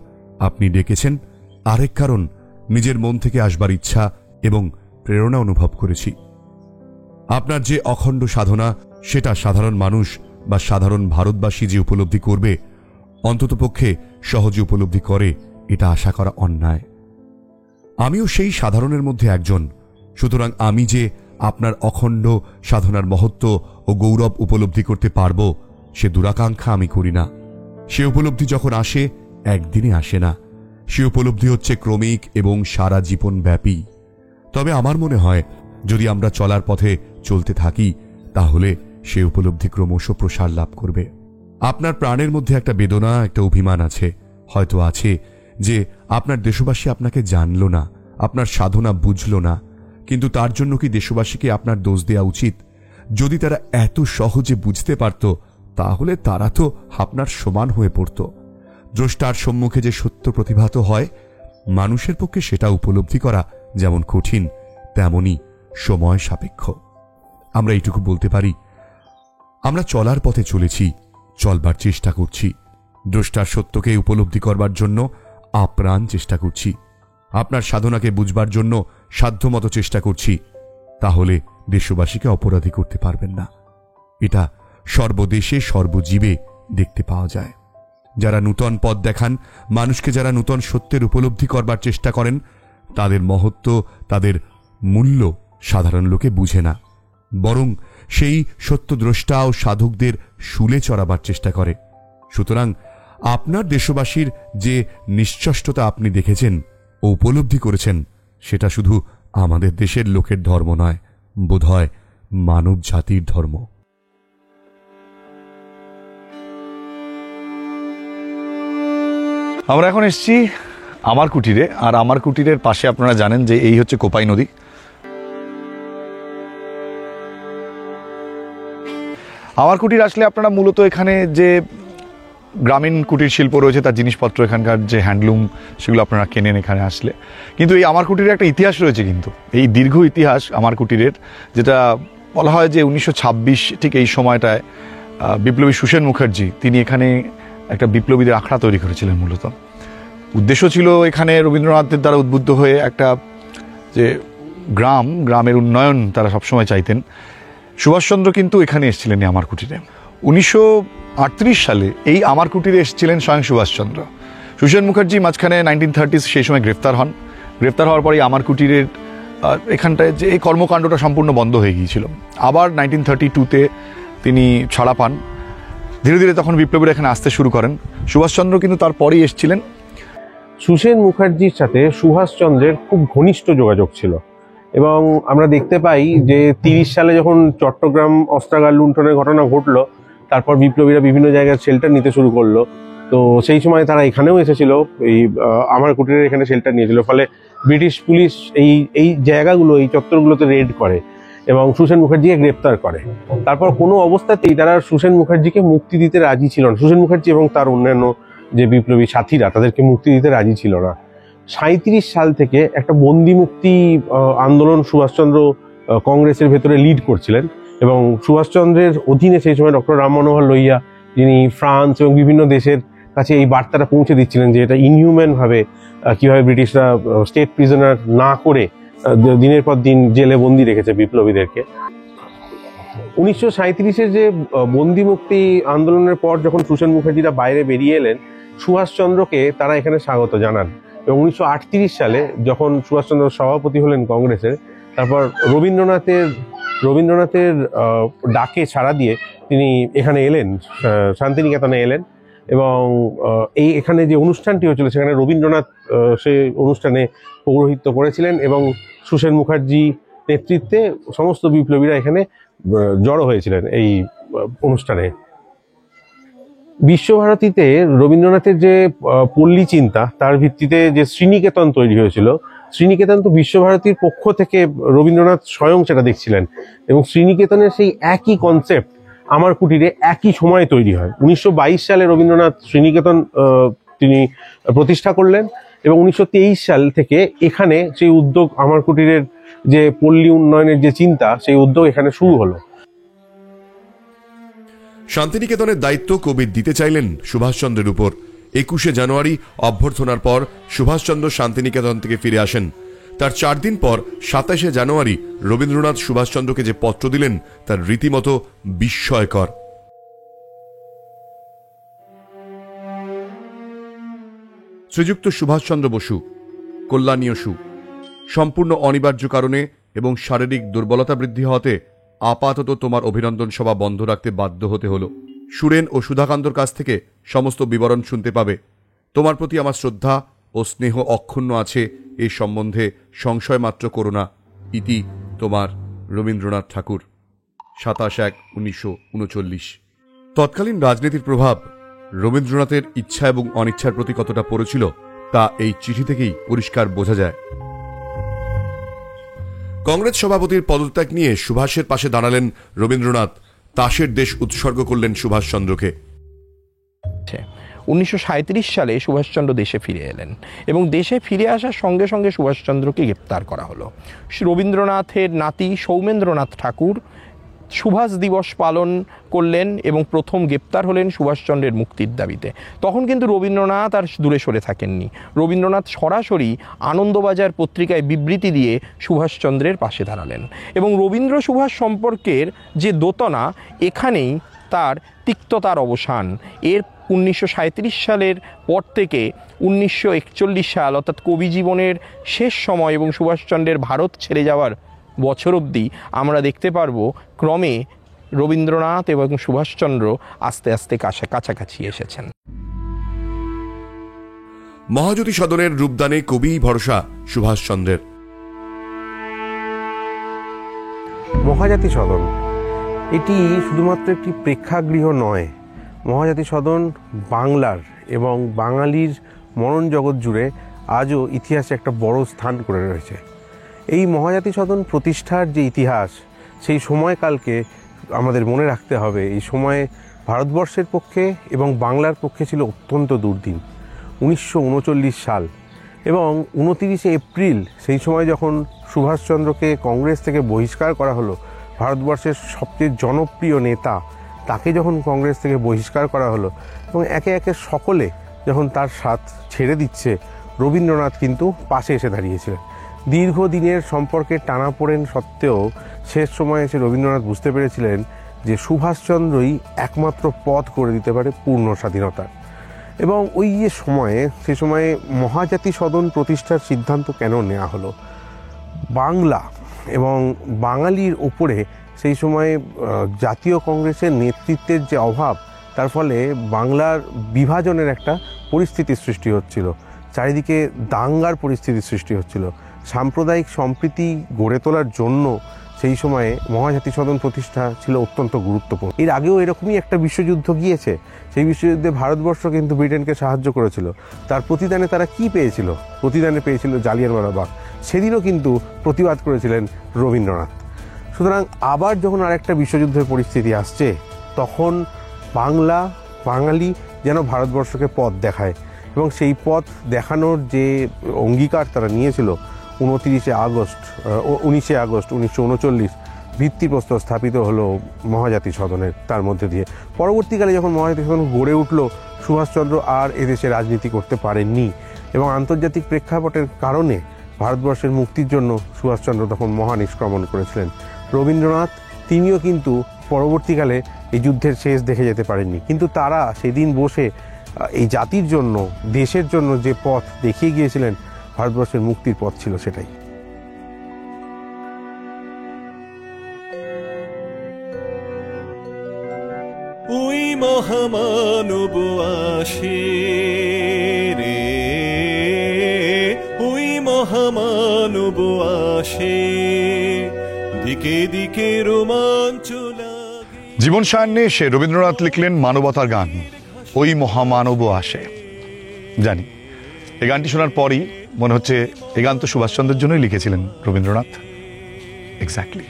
আপনি ডেকেছেন, আরেক কারণ নিজের মন থেকে আসবার ইচ্ছা এবং প্রেরণা অনুভব করেছি। আপনার যে অখণ্ড সাধনা, সেটা সাধারণ মানুষ বা সাধারণ ভারতবাসী যে উপলব্ধি করবে, অন্ততপক্ষে সহজে উপলব্ধি করে, এটা আশা করা অন্যায়। আমিও সেই সাধারণের মধ্যে একজন। সুতরাং আমি যে আপনার অখণ্ড সাধনার মহত্ব ও গৌরব উপলব্ধি করতে পারব, সে দুরাকাঙ্ক্ষা আমি করি না। সে উপলব্ধি যখন আসে, একদিনে আসে না। সে উপলব্ধি হচ্ছে ক্রমিক এবং সারা জীবন ব্যাপী। তবে আমার মনে হয় যদি আমরা চলার পথে চলতে থাকি তাহলে সে উপলব্ধি ক্রমশ প্রসার লাভ করবে। আপনার প্রাণের মধ্যে একটা বেদনা, একটা অভিমান আছে, হয়তো আছে যে আপনার দেশবাসী আপনাকে জানল না, আপনার সাধনা বুঝল না। কিন্তু তার জন্য কি দেশবাসীকে আপনার দোষ দেওয়া উচিত? যদি তারা এত সহজে বুঝতে পারত তাহলে তারা তো আপনার সমান হয়ে পড়ত। দ্রষ্টার সম্মুখে যে সত্য প্রতিভাত হয়, মানুষের পক্ষে সেটা উপলব্ধি করা যেমন কঠিন তেমনি সময় সাপেক্ষ। আমরা এইটুকু বলতে পারি, আমরা চলার পথে চলেছি, চলবার চেষ্টা করছি, দ্রষ্টার সত্যকে উপলব্ধি করবার জন্য আপ্রাণ চেষ্টা করছি, আপনার সাধনাকে বুঝবার জন্য সাধ্যমতো চেষ্টা করছি। তাহলে দেশবাসীকে অপরাধী করতে পারবেন না। এটা সর্বদেশে সর্বজীবে দেখতে পাওয়া যায়। যারা নূতন পথ দেখান, মানুষকে যারা নূতন সত্যের উপলব্ধি করবার চেষ্টা করেন, তাদের মহত্ব, তাদের মূল্য সাধারণ লোকে বুঝে না, বরং সেই সত্যদ্রষ্টা ও সাধকদের শুলে চড়াবার চেষ্টা করে। সুতরাং আপনার দেশবাসীর যে নিশ্চষ্টতা আপনি দেখেছেন ও উপলব্ধি করেছেন, সেটা শুধু আমাদের দেশের লোকের ধর্ম নয়, বোধহয় মানব জাতির ধর্ম। আমরা এখন এসেছি আমার কুটিরে, আর আমার কুটিরের পাশে আপনারা জানেন যে এই হচ্ছে কোপাই নদী। আমার কুটির আসলে আপনারা মূলত এখানে যে গ্রামীণ কুটির শিল্প রয়েছে তার জিনিসপত্র, এখানকার যে হ্যান্ডলুম, সেগুলো আপনারা কেনেন এখানে আসলে। কিন্তু এই আমার কুটিরের একটা ইতিহাস রয়েছে, কিন্তু এই দীর্ঘ ইতিহাস আমার কুটিরের, যেটা বলা হয় যে 1926 ঠিক এই সময়টায় বিপ্লবী সুসেন মুখার্জি তিনি এখানে একটা বিপ্লবীদের আখড়া তৈরি করেছিলেন। মূলত উদ্দেশ্য ছিল এখানে রবীন্দ্রনাথের দ্বারা উদ্বুদ্ধ হয়ে একটা যে গ্রামের উন্নয়ন তারা সবসময় চাইতেন। সুভাষচন্দ্র কিন্তু এখানে এসেছিলেন আমার কুটিরে। 1938 সালে এই আমার কুটিরে এসেছিলেন স্বয়ং সুভাষচন্দ্র। সুসেন মুখার্জি মাঝখানে 1930s সেই সময় গ্রেফতার হন। গ্রেফতার হওয়ার পরেই আমার কুটিরের এখানটায় যে এই কর্মকাণ্ডটা সম্পূর্ণ বন্ধ হয়ে গিয়েছিল। আবার 1932-তে তিনি ছাড়া পান। ধীরে ধীরে তখন বিপ্লবীরা এখানে আসতে শুরু করেন। সুভাষচন্দ্র কিন্তু তারপরেই এসেছিলেন। সুসেন মুখার্জির সাথে সুভাষচন্দ্রের খুব ঘনিষ্ঠ যোগাযোগ ছিল, এবং আমরা দেখতে পাই যে 30 সালে যখন চট্টগ্রাম অস্ত্রাগার লুণ্ঠনের ঘটনা ঘটলো, তারপর বিপ্লবীরা বিভিন্ন জায়গায় শেল্টার নিতে শুরু করলো। তো সেই সময় তারা এখানেও এসেছিল, এই আমার কুটিরের এখানে শেল্টার নিয়েছিল। ফলে ব্রিটিশ পুলিশ এই জায়গাগুলো, এই চত্বরগুলোতে রেড করে এবং সুসেন মুখার্জিকে গ্রেপ্তার করে। তারপর কোনো অবস্থাতেই তারা সুসেন মুখার্জিকে মুক্তি দিতে রাজি ছিল না। সুসেন মুখার্জি এবং তার অন্যান্য যে বিপ্লবী সাথীরা তাদেরকে মুক্তি দিতে রাজি ছিল না। 37 সাল থেকে একটা বন্দি মুক্তি আন্দোলন সুভাষচন্দ্র কংগ্রেসের ভেতরে লিড করছিলেন, এবং সুভাষচন্দ্রের অধীনে সেই সময় ডক্টর রাম মনোহর লোহিয়া, যিনি ফ্রান্স এবং বিভিন্ন দেশের কাছে এই বার্তাটা পৌঁছে দিচ্ছিলেন যে এটা ইনহিউম্যান ভাবে কিভাবে ব্রিটিশরা স্টেট প্রিজনার না করে দিনের পর দিন জেলে বন্দি রেখেছে বিপ্লবীদেরকে। 1937-এর যে বন্দি মুক্তি আন্দোলনের পর যখন সুসেন মুখার্জিরা বাইরে বেরিয়ে এলেন, সুভাষচন্দ্রকে তারা এখানে স্বাগত জানান। এবং 1938 সালে যখন সুভাষচন্দ্র সভাপতি হলেন কংগ্রেসের, তারপর রবীন্দ্রনাথের ডাকে সাড়া দিয়ে তিনি এখানে এলেন, শান্তিনিকেতনে এলেন, এবং এখানে যে অনুষ্ঠানটি হয়েছিল সেখানে রবীন্দ্রনাথ সেই অনুষ্ঠানে পৌরোহিত্য করেছিলেন, এবং সুসেন মুখার্জি নেতৃত্বে সমস্ত বিপ্লবীরা এখানে জড়ো হয়েছিলেন এই অনুষ্ঠানে। বিশ্বভারতীতে রবীন্দ্রনাথের যে পল্লী চিন্তা, তার ভিত্তিতে যে শ্রীনিকেতন তৈরি হয়েছিল, শ্রীনিকেতন তো বিশ্বভারতীর পক্ষ থেকে রবীন্দ্রনাথ স্বয়ং সেটা দেখছিলেন, এবং শ্রীনিকেতনের সেই একই কনসেপ্ট আমার কুটিরে একই সময়ে তৈরি হয়। 1922 সালে রবীন্দ্রনাথ শ্রীনিকেতন তিনি প্রতিষ্ঠা করলেন, এবং 1923 সাল থেকে এখানে সেই উদ্যোগ, আমার কুটিরের যে পল্লী উন্নয়নের যে চিন্তা, সেই উদ্যোগ এখানে শুরু হলো। শান্তিনিকেতনের দায়িত্ব কবি দিতে চাইলেন সুভাষচন্দ্রের উপর। 21শে জানুয়ারি অভ্যর্থনার পর সুভাষচন্দ্র শান্তিনিকেতন থেকে ফিরে আসেন। তার 4 দিন পর 27শে জানুয়ারি রবীন্দ্রনাথ সুভাষচন্দ্রকে যে পত্র দিলেন তার রীতিমতো বিস্ময়কর। শ্রীযুক্ত সুভাষচন্দ্র বসু, কল্যাণীয় সু, সম্পূর্ণ অনিবার্য কারণে এবং শারীরিক দুর্বলতা বৃদ্ধি হওয়াতে আপাতত তোমার অভিনন্দন সভা বন্ধ রাখতে বাধ্য হতে হলো। সুরেন ও সুধাকান্তর কাছ থেকে সমস্ত বিবরণ শুনতে পাবে। তোমার প্রতি আমার শ্রদ্ধা ও স্নেহ অক্ষুণ্ণ আছে, এই সম্বন্ধে সংশয় মাত্র করো না। ইতি তোমার রবীন্দ্রনাথ ঠাকুর 27/1/1939। তৎকালীন রাজনীতির প্রভাব রবীন্দ্রনাথের ইচ্ছা এবং অনিচ্ছার প্রতি কতটা পড়েছিল তা এই চিঠি থেকেই পরিষ্কার বোঝা যায়। কংগ্রেস সভাপতির পদত্যাগ নিয়ে সুভাষের পাশে দাঁড়ালেন রবীন্দ্রনাথ, তাসের দেশ উৎসর্গ করলেন সুভাষচন্দ্রকে। 1937 সালে সুভাষচন্দ্র দেশে ফিরে এলেন এবং দেশে ফিরে আসার সঙ্গে সঙ্গে সুভাষচন্দ্রকে গ্রেপ্তার করা হলো। রবীন্দ্রনাথের নাতি সৌমেন্দ্রনাথ ঠাকুর সুভাষ দিবস পালন করলেন এবং প্রথম গ্রেপ্তার হলেন সুভাষচন্দ্রের মুক্তির দাবিতে। তখন কিন্তু রবীন্দ্রনাথ আর দূরে সরে থাকেননি। রবীন্দ্রনাথ সরাসরি আনন্দবাজার পত্রিকায় বিবৃতি দিয়ে সুভাষচন্দ্রের পাশে দাঁড়ালেন এবং রবীন্দ্র সুভাষ সম্পর্কের যে দোতনা, এখানেই তার তিক্ততার অবসান। এর 1937 সালের পর থেকে 1941 সাল অর্থাৎ কবি জীবনের শেষ সময় এবং সুভাষচন্দ্রের ভারত ছেড়ে যাওয়ার বছর অবধি আমরা দেখতে পারবো ক্রমে রবীন্দ্রনাথ এবং সুভাষচন্দ্র আস্তে আস্তে কাছাকাছি এসেছেন। মহাজ্যোতি সদনের রূপদানে কবি ভরসা সুভাষচন্দ্রের। মহাজাতি সদন এটি শুধুমাত্র একটি প্রেক্ষাগৃহ নয়, মহাজাতি সদন বাংলার এবং বাঙালির মনন জগৎ জুড়ে আজও ইতিহাসে একটা বড় স্থান করে রয়েছে। এই মহাজাতি সদন প্রতিষ্ঠার যে ইতিহাস, সেই সময়কালকে আমাদের মনে রাখতে হবে। এই সময়ে ভারতবর্ষের পক্ষে এবং বাংলার পক্ষে ছিল অত্যন্ত দুর্দিন। 1939 সাল এবং 29 এপ্রিল, সেই সময় যখন সুভাষচন্দ্রকে কংগ্রেস থেকে বহিষ্কার করা হলো, ভারতবর্ষের সবচেয়ে জনপ্রিয় নেতা, তাকে যখন কংগ্রেস থেকে বহিষ্কার করা হলো এবং একে একে সকলে যখন তার সাথ ছেড়ে দিচ্ছে, রবীন্দ্রনাথ কিন্তু পাশে এসে দাঁড়িয়েছিলেন। দীর্ঘদিনের সম্পর্কের টানাপোড়েন সত্ত্বেও শেষ সময়ে এসে রবীন্দ্রনাথ বুঝতে পেরেছিলেন যে সুভাষচন্দ্রই একমাত্র পথ করে দিতে পারে পূর্ণ স্বাধীনতার। এবং ওই যে সময়ে, সে সময়ে মহাজাতি সদন প্রতিষ্ঠার সিদ্ধান্ত কেন নেওয়া হলো? বাংলা এবং বাঙালির ওপরে সেই সময়ে জাতীয় কংগ্রেসের নেতৃত্বের যে অভাব, তার ফলে বাংলার বিভাজনের একটা পরিস্থিতির সৃষ্টি হচ্ছিল, চারিদিকে দাঙ্গার পরিস্থিতির সৃষ্টি হচ্ছিল। সাম্প্রদায়িক সম্প্রীতি গড়ে তোলার জন্য সেই সময়ে মহাজাতি সদন প্রতিষ্ঠা ছিল অত্যন্ত গুরুত্বপূর্ণ। এর আগেও এরকমই একটা বিশ্বযুদ্ধ গিয়েছে, সেই বিশ্বযুদ্ধে ভারতবর্ষ কিন্তু ব্রিটেনকে সাহায্য করেছিল। তার প্রতিদানে তারা কি পেয়েছিল? প্রতিদানে পেয়েছিল জালিয়ানওয়ালা বাগ। সেদিনও কিন্তু প্রতিবাদ করেছিলেন রবীন্দ্রনাথ। সুতরাং আবার যখন আরেকটা বিশ্বযুদ্ধের পরিস্থিতি আসছে, তখন বাঙালি যেন ভারতবর্ষকে পথ দেখায় এবং সেই পথ দেখানোর যে অঙ্গীকার তারা নিয়েছিল, 19 আগস্ট 1939 ভিত্তিপ্রস্তর স্থাপিত হলো মহাজাতি সদনের। তার মধ্যে দিয়ে পরবর্তীকালে যখন মহাজাতি সদন গড়ে উঠল, সুভাষচন্দ্র আর এদেশে রাজনীতি করতে পারেননি এবং আন্তর্জাতিক প্রেক্ষাপটের কারণে ভারতবর্ষের মুক্তির জন্য সুভাষচন্দ্র তখন মহানিষ্ক্রমণ করেছিলেন। রবীন্দ্রনাথ তিনিও কিন্তু পরবর্তীকালে এই যুদ্ধের শেষ দেখে যেতে পারেননি, কিন্তু তারা সেদিন বসে এই জাতির জন্য, দেশের জন্য যে পথ দেখিয়ে গিয়েছিলেন, ভারতবর্ষের মুক্তির পথ ছিল সেটাই। ওই মহামানব আসে রে, ওই মহামানব আসে, দিকে দিকে রোমাঞ্চ লাগে। জীবন সায়ান্নে এসে রবীন্দ্রনাথ লিখলেন মানবতার গান, ওই মহামানব আসে। জানি এই গানটি শোনার পরই মনে হচ্ছে এই গান তো সুভাষচন্দ্রের জন্যই লিখেছিলেন রবীন্দ্রনাথ। এক্স্যাক্টলি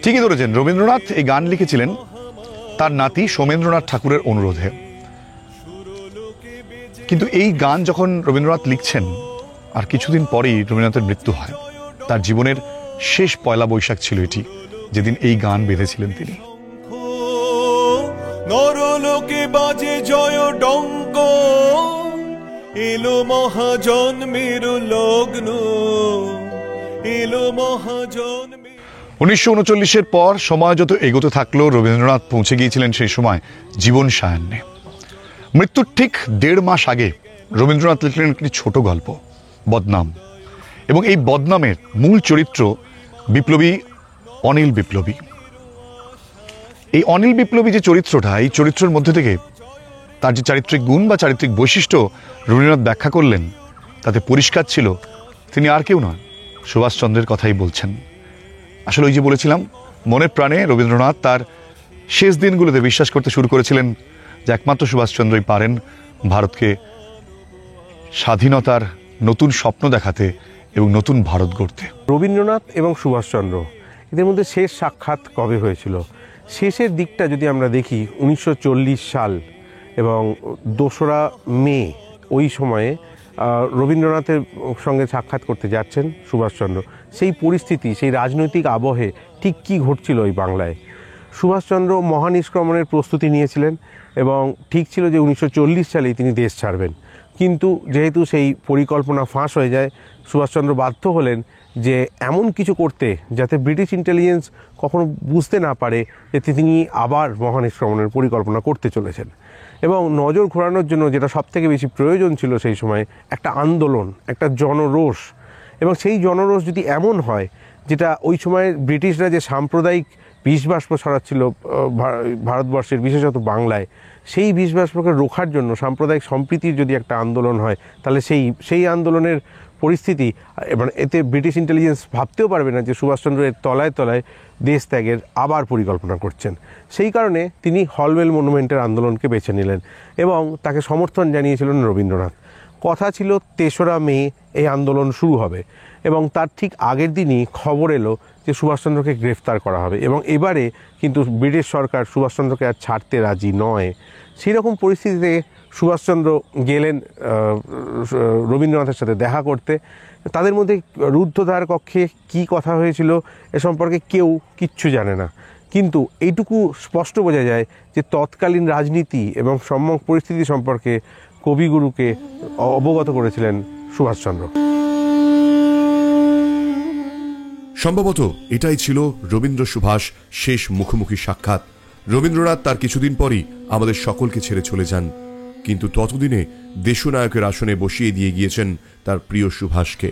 ঠিকই ধরেছেন, রবীন্দ্রনাথ এই গান লিখেছিলেন তার নাতি সৌমেন্দ্রনাথ ঠাকুরের অনুরোধে। কিন্তু এই গান যখন রবীন্দ্রনাথ লিখছেন, আর কিছুদিন পরেই রবীন্দ্রনাথের মৃত্যু হয়। তার জীবনের শেষ পয়লা বৈশাখ ছিল এটি, যেদিন এই গান বেঁধেছিলেন তিনি। নরলোকে বাজে জয় ডঙ্ক, এলো মহাজন্মের লগ্ন, এলো মহাজন্মের। 1939-এর পর সময় যত এগোতে থাকলো, রবীন্দ্রনাথ পৌঁছে গিয়েছিলেন সেই সময় জীবন সায়ান্নে। মৃত্যুর ঠিক 1.5 মাস আগে রবীন্দ্রনাথ লিখলেন একটি ছোট গল্প, বদনাম। এবং এই বদনামের মূল চরিত্র বিপ্লবী অনিল বিপ্লবী। এই অনিল বিপ্লবী যে চরিত্রটা, এই চরিত্রের মধ্যে থেকে তার যে চারিত্রিক গুণ বা চারিত্রিক বৈশিষ্ট্য রবীন্দ্রনাথ ব্যাখ্যা করলেন, তাতে পরিষ্কার ছিল তিনি আর কেউ নন, সুভাষচন্দ্রের কথাই বলছেন। আসলে ওই যে বলেছিলাম, মনের প্রাণে রবীন্দ্রনাথ তার শেষ দিনগুলোতে বিশ্বাস করতে শুরু করেছিলেন যে একমাত্র সুভাষচন্দ্রই পারেন ভারতকে স্বাধীনতার নতুন স্বপ্ন দেখাতে এবং নতুন ভারত গড়তে। রবীন্দ্রনাথ এবং সুভাষচন্দ্র এদের মধ্যে শেষ সাক্ষাৎ কবে হয়েছিল? শেষের দিকটা যদি আমরা দেখি 1940 সাল এবং 2রা মে, ওই সময়ে রবীন্দ্রনাথের সঙ্গে সাক্ষাৎ করতে যাচ্ছেন সুভাষচন্দ্র। সেই পরিস্থিতি, সেই রাজনৈতিক আবহে ঠিক কী ঘটছিল ওই বাংলায়? সুভাষচন্দ্র মহানিষ্ক্রমণের প্রস্তুতি নিয়েছিলেন এবং ঠিক ছিল যে 1940 সালেই তিনি দেশ ছাড়বেন। কিন্তু যেহেতু সেই পরিকল্পনা ফাঁস হয়ে যায়, সুভাষচন্দ্র বাধ্য হলেন যে এমন কিছু করতে যাতে ব্রিটিশ ইন্টেলিজেন্স কখনো বুঝতে না পারে যে তিনি আবার মহানিষ্ক্রমণের পরিকল্পনা করতে চলেছেন। এবং নজর ঘোরানোর জন্য যেটা সবথেকে বেশি প্রয়োজন ছিল সেই সময়, একটা আন্দোলন, একটা জনরোষ। এবং সেই জনরোষ যদি এমন হয় যেটা ওই সময় ব্রিটিশরা যে সাম্প্রদায়িক বিষবাষ্প ছড়াচ্ছিল ভারতবর্ষের, বিশেষত বাংলায়, সেই বিষবাষ্পকে রোখার জন্য সাম্প্রদায়িক সম্প্রীতির যদি একটা আন্দোলন হয়, তাহলে সেই আন্দোলনের পরিস্থিতি, মানে এতে ব্রিটিশ ইন্টেলিজেন্স ভাবতেও পারবে না যে সুভাষচন্দ্র এর তলায় তলায় দেশ ত্যাগের আবার পরিকল্পনা করছেন। সেই কারণে তিনি হলওয়েল মনুমেন্টের আন্দোলনকে বেছে নিলেন এবং তাকে সমর্থন জানিয়েছিলেন রবীন্দ্রনাথ। কথা ছিল 3রা মে এই আন্দোলন শুরু হবে এবং তার ঠিক আগের দিনই খবর এলো যে সুভাষচন্দ্রকে গ্রেফতার করা হবে এবং এবারে কিন্তু ব্রিটিশ সরকার সুভাষচন্দ্রকে আর ছাড়তে রাজি নয়। সেই রকম পরিস্থিতিতে সুভাষচন্দ্র গেলেন রবীন্দ্রনাথের সাথে দেখা করতে। তাদের মধ্যে রুদ্ধদ্বার কক্ষে কী কথা হয়েছিল এ সম্পর্কে কেউ কিচ্ছু জানে না, কিন্তু এইটুকু স্পষ্ট বোঝা যায় যে তৎকালীন রাজনীতি এবং সম্যক পরিস্থিতি সম্পর্কে কবিগুরুকে অবগত করেছিলেন সুভাষচন্দ্র। সম্ভবত এটাই ছিল রবীন্দ্র সুভাষ শেষ মুখোমুখি সাক্ষাৎ। রবীন্দ্রনাথ তার কিছুদিন পরই আমাদের সকলকে ছেড়ে চলে যান, কিন্তু ততদিনে দেশনায়কের আসনে বসিয়ে দিয়ে গিয়েছেন তার প্রিয় সুভাষকে।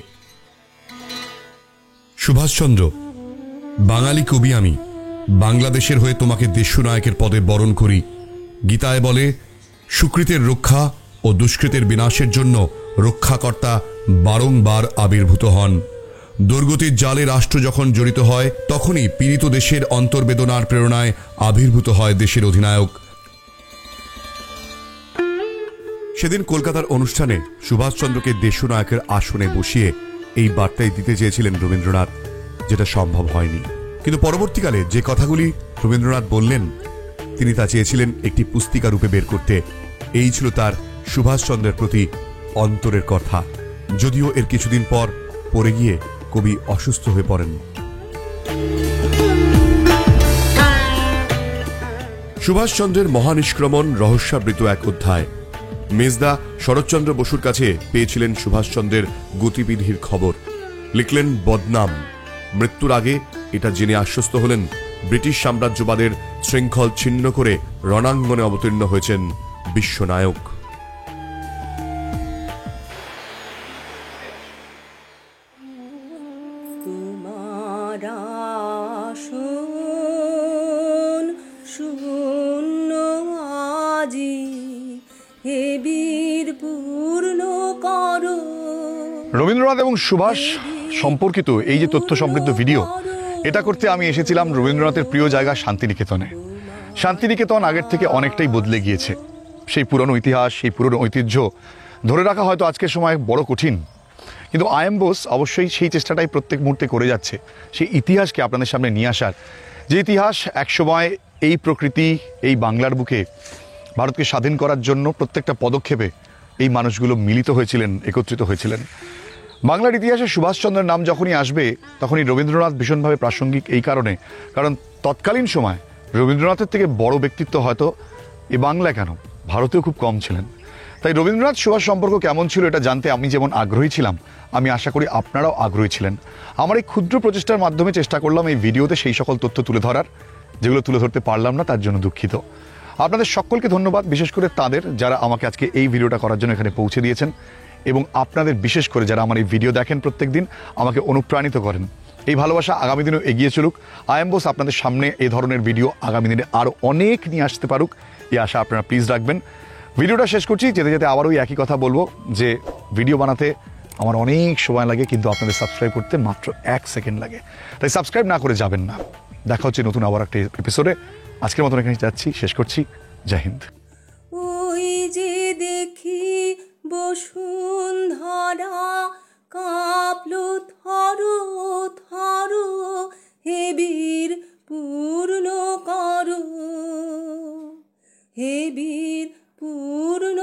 সুভাষচন্দ্র, বাঙালি কবি আমি, বাংলাদেশের হয়ে তোমাকে দেশনায়কের পদে বরণ করি। গীতায় বলে, সুকৃতের রক্ষা ও দুষ্কৃতের বিনাশের জন্য রক্ষাকর্তা বারংবার আবির্ভূত হন। দুর্গতির জালে রাষ্ট্র যখন জড়িত হয়, তখনই পীড়িত দেশের অন্তর্বেদনার প্রেরণায় আবির্ভূত হয় দেশের অধিনায়ক। সেদিন কলকাতার অনুষ্ঠানে সুভাষচন্দ্রকে দেশনায়কের আসনে বসিয়ে এই বার্তাই দিতে চেয়েছিলেন রবীন্দ্রনাথ, যেটা সম্ভব হয়নি। কিন্তু পরবর্তীকালে যে কথাগুলি রবীন্দ্রনাথ বললেন, তিনি তা চেয়েছিলেন একটি পুস্তিকা রূপে বের করতে। এই ছিল তার সুভাষচন্দ্রের প্রতি অন্তরের কথা। যদিও এর কিছুদিন পর পড়ে গিয়ে কবি অসুস্থ হয়ে পড়েন। সুভাষচন্দ্রের মহানিষ্ক্রমণ রহস্যাবৃত এক অধ্যায়। মেজদা শরৎচন্দ্র বসুর কাছে পেয়েছিলেন সুভাষচন্দ্রের গতিবিধির খবর। লিখলেন বদনাম। মৃত্যুর আগে এটা জেনে আশ্বস্ত হলেন ব্রিটিশ সাম্রাজ্যবাদের শৃঙ্খল ছিন্ন করে রণাঙ্গনে অবতীর্ণ হয়েছেন বিশ্বনায়ক। রবীন্দ্রনাথ এবং সুভাষ সম্পর্কিত এই যে তথ্য সমৃদ্ধ ভিডিও, এটা করতে আমি এসেছিলাম রবীন্দ্রনাথের প্রিয় জায়গা শান্তিনিকেতনে। শান্তিনিকেতন আগের থেকে অনেকটাই বদলে গিয়েছে। সেই পুরনো ইতিহাস, সেই পুরনো ঐতিহ্য ধরে রাখা হয়তো আজকের সময় বড় কঠিন, কিন্তু আই.এম. বোস অবশ্যই সেই চেষ্টাটাই প্রত্যেক মুহূর্তে করে যাচ্ছে, সেই ইতিহাসকে আপনাদের সামনে নিয়ে আসার। যে ইতিহাস একসময় এই প্রকৃতি, এই বাংলার বুকে ভারতকে স্বাধীন করার জন্য প্রত্যেকটা পদক্ষেপে এই মানুষগুলো মিলিত হয়েছিলেন, একত্রিত হয়েছিলেন। বাংলার ইতিহাসে সুভাষচন্দ্রের নাম যখনই আসবে তখনই রবীন্দ্রনাথ ভীষণভাবে প্রাসঙ্গিক, এই কারণ তৎকালীন সময় রবীন্দ্রনাথের থেকে বড় ব্যক্তিত্ব হয়তো এ বাংলায় কেন, ভারতেও খুব কম ছিলেন। তাই রবীন্দ্রনাথ সুভাষ সম্পর্ক কেমন ছিল এটা জানতে আমি যেমন আগ্রহী ছিলাম, আমি আশা করি আপনারাও আগ্রহী ছিলেন। আমার এই ক্ষুদ্র প্রচেষ্টার মাধ্যমে চেষ্টা করলাম এই ভিডিওতে সেই সকল তথ্য তুলে ধরার, যেগুলো তুলে ধরতে পারলাম না, তার জন্য দুঃখিত। আপনাদের সকলকে ধন্যবাদ, বিশেষ করে তাদের যারা আমাকে আজকে এই ভিডিওটা করার জন্য এখানে পৌঁছে দিয়েছেন, এবং আপনাদের বিশেষ করে যারা আমার এই ভিডিও দেখেন প্রত্যেক দিন, আমাকে অনুপ্রাণিত করেন। এই ভালোবাসা আগামী দিনেও এগিয়ে চলুক। আই.এম. বোস আপনাদের সামনে এই ধরনের ভিডিও আগামী দিনে আরও অনেক নিয়ে আসতে পারুক, এই আশা আপনারা প্লিজ রাখবেন। ভিডিওটা শেষ করছি, যেতে যেতে আবার ওই একই কথা বলবো যে ভিডিও বানাতে আমার অনেক সময় লাগে, কিন্তু আপনাদের সাবস্ক্রাইব করতে মাত্র 1 সেকেন্ড লাগে। তাই সাবস্ক্রাইব না করে যাবেন না। দেখা হচ্ছে নতুন আবার একটা এপিসোডে। আজকের মতন এখানে যাচ্ছি, শেষ করছি। জয় হিন্দ। ওই যে দেখি বসুন্ধরা কাঁপলো থরো থরো, হে বীর পূর্ণ করো, হে বীর পূর্ণ